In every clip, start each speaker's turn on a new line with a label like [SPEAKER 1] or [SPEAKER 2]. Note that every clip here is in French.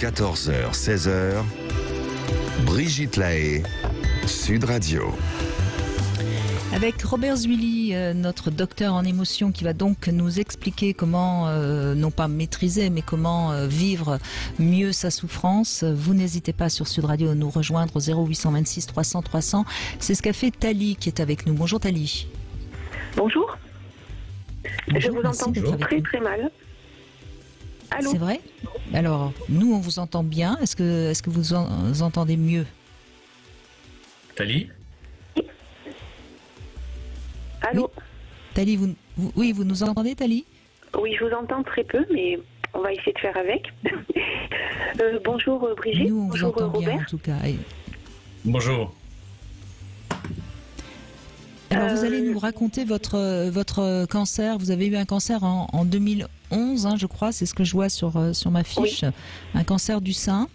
[SPEAKER 1] 14h, 16h, Brigitte Lahaie, Sud Radio.
[SPEAKER 2] Avec Robert Zuilly, notre docteur en émotions, qui va donc nous expliquer comment, non pas maîtriser, mais comment vivre mieux sa souffrance. Vous n'hésitez pas sur Sud Radio à nous rejoindre au 0826 300 300. C'est ce qu'a fait Tali qui est avec nous. Bonjour Tali.
[SPEAKER 3] Bonjour.
[SPEAKER 2] Bonjour,
[SPEAKER 3] je vous entends très très mal. Allô?
[SPEAKER 2] C'est vrai? Alors, nous on vous entend bien. Est-ce que vous entendez mieux?
[SPEAKER 4] Tali?
[SPEAKER 3] Allô?
[SPEAKER 2] Oui. Tali, vous nous entendez, Tali?
[SPEAKER 3] Oui, je vous entends très peu, mais on va essayer de faire avec. Bonjour Brigitte.
[SPEAKER 2] Nous, on
[SPEAKER 3] bonjour
[SPEAKER 2] vous entend
[SPEAKER 3] Robert.
[SPEAKER 2] bien, en tout cas.
[SPEAKER 4] Bonjour.
[SPEAKER 2] Alors, vous allez nous raconter votre cancer. Vous avez eu un cancer en 2011, hein, je crois, c'est ce que je vois sur ma fiche. Oui. Un cancer du sein.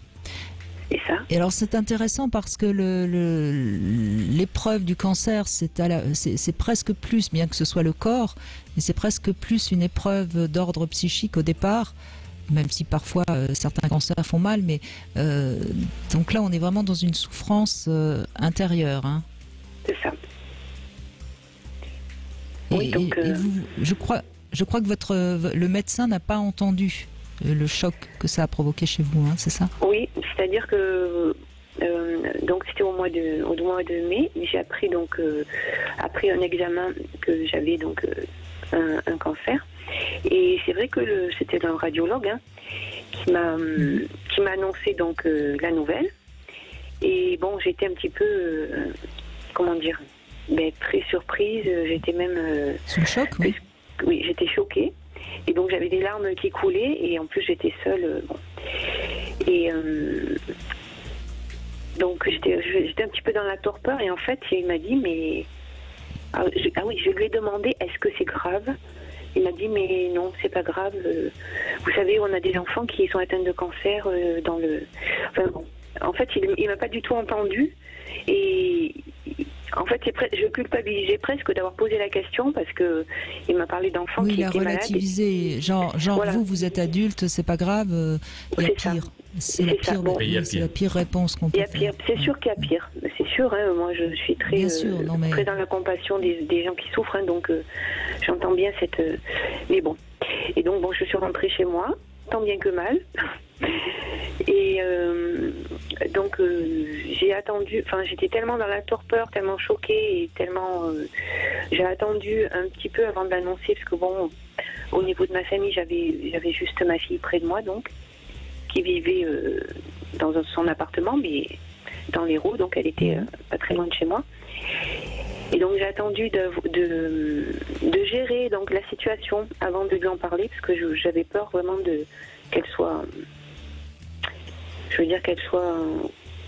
[SPEAKER 3] C'est ça.
[SPEAKER 2] Et alors, c'est intéressant parce que l'épreuve du cancer, c'est presque plus, bien que ce soit le corps, mais c'est presque plus une épreuve d'ordre psychique au départ, même si parfois certains cancers font mal, mais donc là, on est vraiment dans une souffrance intérieure. Hein.
[SPEAKER 3] C'est ça.
[SPEAKER 2] Et vous, je crois que le médecin n'a pas entendu le choc que ça a provoqué chez vous, hein, c'est ça?
[SPEAKER 3] Oui, c'est-à-dire que donc c'était au mois de mai, j'ai appris donc après un examen que j'avais donc un cancer, et c'est vrai que c'était un radiologue hein, qui m'a annoncé donc la nouvelle, et bon j'étais un petit peu comment dire, très surprise, j'étais même
[SPEAKER 2] sous le choc, oui.
[SPEAKER 3] Oui, j'étais choquée. Et donc j'avais des larmes qui coulaient et en plus j'étais seule. Bon. Et donc j'étais un petit peu dans la torpeur et en fait il m'a dit mais je lui ai demandé est-ce que c'est grave. Il m'a dit mais non c'est pas grave. Vous savez on a des enfants qui sont atteints de cancer dans le. Enfin bon. En fait il m'a pas du tout entendu et. En fait, je culpabilisais presque d'avoir posé la question parce que il m'a parlé d'enfants qui étaient malades. Oui, il a
[SPEAKER 2] relativisé. Genre voilà. Vous êtes adulte, c'est pas grave. Il y a pire. C'est la pire réponse qu'on peut faire.
[SPEAKER 3] C'est sûr qu'il y a pire. C'est sûr. Hein, moi, je suis très très dans la compassion des gens qui souffrent. Hein, donc, j'entends bien cette. Mais bon. Et donc, bon, je suis rentrée chez moi, tant bien que mal. Et donc j'ai attendu, enfin j'étais tellement dans la torpeur, tellement choquée et tellement j'ai attendu un petit peu avant de l'annoncer parce que bon au niveau de ma famille j'avais juste ma fille près de moi donc qui vivait dans son appartement mais dans l'Hérault donc elle était pas très loin de chez moi et donc j'ai attendu de gérer donc la situation avant de lui en parler parce que j'avais peur vraiment qu'elle soit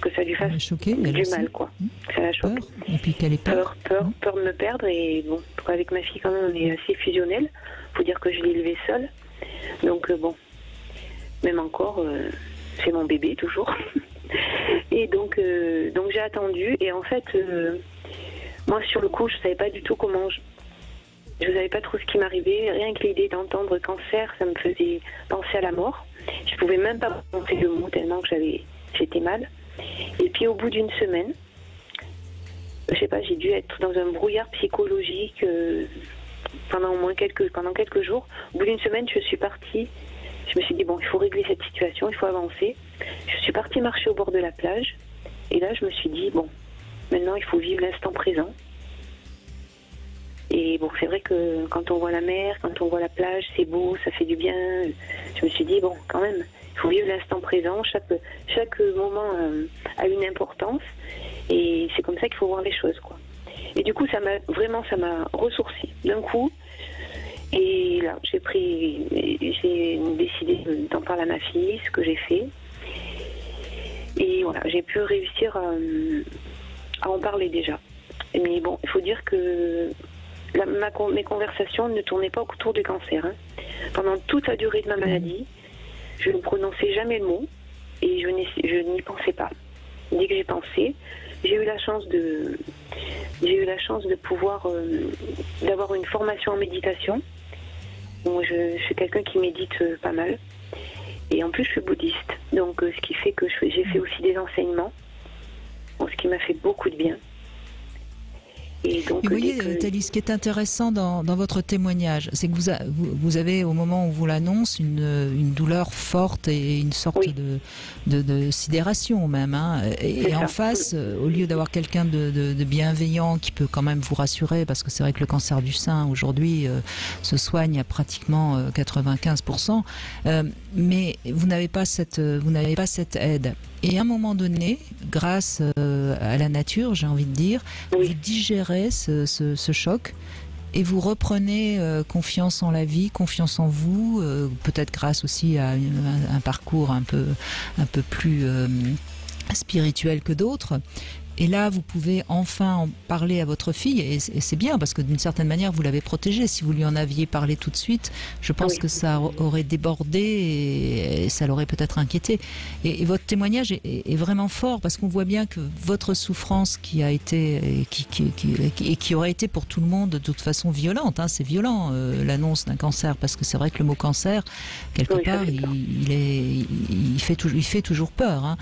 [SPEAKER 3] que ça lui fasse
[SPEAKER 2] choquée,
[SPEAKER 3] du mal, quoi. Que ça la choque.
[SPEAKER 2] Peur, et puis qu'elle ait peur.
[SPEAKER 3] Peur de me perdre. Et bon, avec ma fille, quand même, on est assez fusionnels. Faut dire que je l'ai élevée seule. Donc, bon, même encore, c'est mon bébé, toujours. Et donc j'ai attendu. Et en fait, moi, sur le coup, je savais pas du tout comment. Je ne savais pas trop ce qui m'arrivait. Rien que l'idée d'entendre cancer, ça me faisait penser à la mort. Je pouvais même pas prononcer le mot tellement que j'étais mal. Et puis au bout d'une semaine, je sais pas, j'ai dû être dans un brouillard psychologique pendant quelques jours. Au bout d'une semaine, je suis partie. Je me suis dit bon, il faut régler cette situation, il faut avancer. Je suis partie marcher au bord de la plage. Et là, je me suis dit bon, maintenant il faut vivre l'instant présent. Et bon, c'est vrai que quand on voit la mer, quand on voit la plage, c'est beau, ça fait du bien. Je me suis dit, bon, quand même, il faut vivre l'instant présent. Chaque moment a une importance. Et c'est comme ça qu'il faut voir les choses, quoi. Et du coup, ça m'a ressourcée d'un coup. Et là, j'ai décidé d'en parler à ma fille, ce que j'ai fait. Et voilà, j'ai pu réussir à en parler déjà. Mais bon, il faut dire que mes conversations ne tournaient pas autour du cancer. Hein. Pendant toute la durée de ma maladie, je ne prononçais jamais le mot et je n'y pensais pas. Dès que j'ai pensé, j'ai eu la chance de pouvoir d'avoir une formation en méditation. Donc je suis quelqu'un qui médite pas mal Et en plus, je suis bouddhiste. Donc, ce qui fait que j'ai fait aussi des enseignements, ce qui m'a fait beaucoup de bien. Et donc,
[SPEAKER 2] vous voyez, Thalie, ce qui est intéressant dans votre témoignage, c'est que vous avez, au moment où on vous l'annonce, une douleur forte et une sorte de sidération même. Hein. Et en face, au lieu d'avoir quelqu'un de bienveillant qui peut quand même vous rassurer, parce que c'est vrai que le cancer du sein, aujourd'hui, se soigne à pratiquement 95%, mais vous n'avez pas cette aide. Et à un moment donné, grâce à la nature, j'ai envie de dire, vous digérez ce choc et vous reprenez confiance en la vie, confiance en vous, peut-être grâce aussi à un parcours un peu plus spirituel que d'autres. Et là, vous pouvez enfin en parler à votre fille, et c'est bien, parce que d'une certaine manière, vous l'avez protégée. Si vous lui en aviez parlé tout de suite, je pense que ça aurait débordé et ça l'aurait peut-être inquiété. Et votre témoignage est vraiment fort, parce qu'on voit bien que votre souffrance qui a été, et qui aurait été pour tout le monde de toute façon violente, hein, c'est violent l'annonce d'un cancer, parce que c'est vrai que le mot cancer, quelque part, il fait toujours peur. Hein.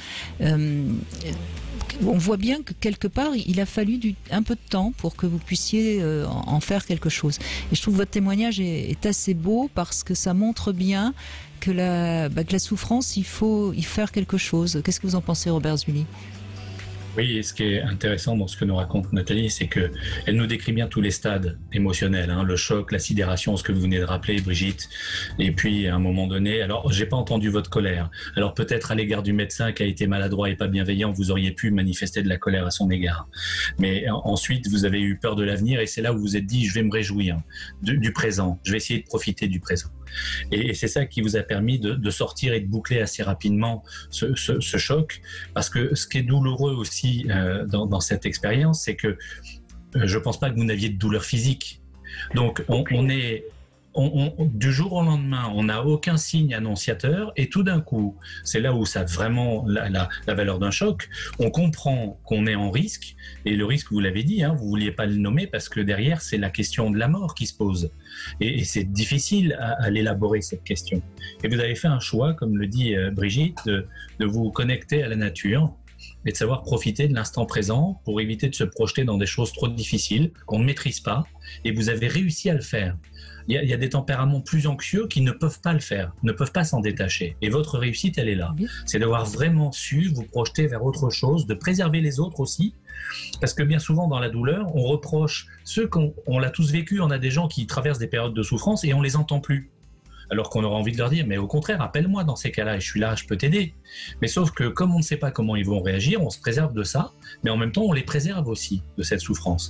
[SPEAKER 2] On voit bien que quelque part, il a fallu un peu de temps pour que vous puissiez en faire quelque chose. Et je trouve que votre témoignage est assez beau, parce que ça montre bien que la souffrance, il faut y faire quelque chose. Qu'est-ce que vous en pensez, Robert Zwilly ?
[SPEAKER 4] Oui, et ce qui est intéressant dans ce que nous raconte Nathalie, c'est qu'elle nous décrit bien tous les stades émotionnels, hein, le choc, la sidération, ce que vous venez de rappeler, Brigitte, et puis à un moment donné, alors j'ai pas entendu votre colère, alors peut-être à l'égard du médecin qui a été maladroit et pas bienveillant, vous auriez pu manifester de la colère à son égard, mais ensuite vous avez eu peur de l'avenir, et c'est là où vous vous êtes dit, je vais me réjouir du présent, je vais essayer de profiter du présent. Et c'est ça qui vous a permis de sortir et de boucler assez rapidement ce choc, parce que ce qui est douloureux aussi dans cette expérience, c'est que je ne pense pas que vous n'aviez de douleur physique. Donc du jour au lendemain, on n'a aucun signe annonciateur, et tout d'un coup, c'est là où ça a vraiment la valeur d'un choc, on comprend qu'on est en risque, et le risque, vous l'avez dit, hein, vous ne vouliez pas le nommer, parce que derrière, c'est la question de la mort qui se pose. Et c'est difficile à l'élaborer, cette question. Et vous avez fait un choix, comme le dit Brigitte, de vous connecter à la nature, et de savoir profiter de l'instant présent pour éviter de se projeter dans des choses trop difficiles qu'on ne maîtrise pas, et vous avez réussi à le faire. Il y a des tempéraments plus anxieux qui ne peuvent pas le faire, ne peuvent pas s'en détacher, et votre réussite, elle est là. C'est d'avoir vraiment su vous projeter vers autre chose, de préserver les autres aussi, parce que bien souvent dans la douleur, on reproche ceux qu'on l'a tous vécu, on a des gens qui traversent des périodes de souffrance et on les entend plus. Alors qu'on aura envie de leur dire, mais au contraire, appelle-moi dans ces cas-là, et je suis là, je peux t'aider. Mais sauf que comme on ne sait pas comment ils vont réagir, on se préserve de ça, mais en même temps, on les préserve aussi de cette souffrance.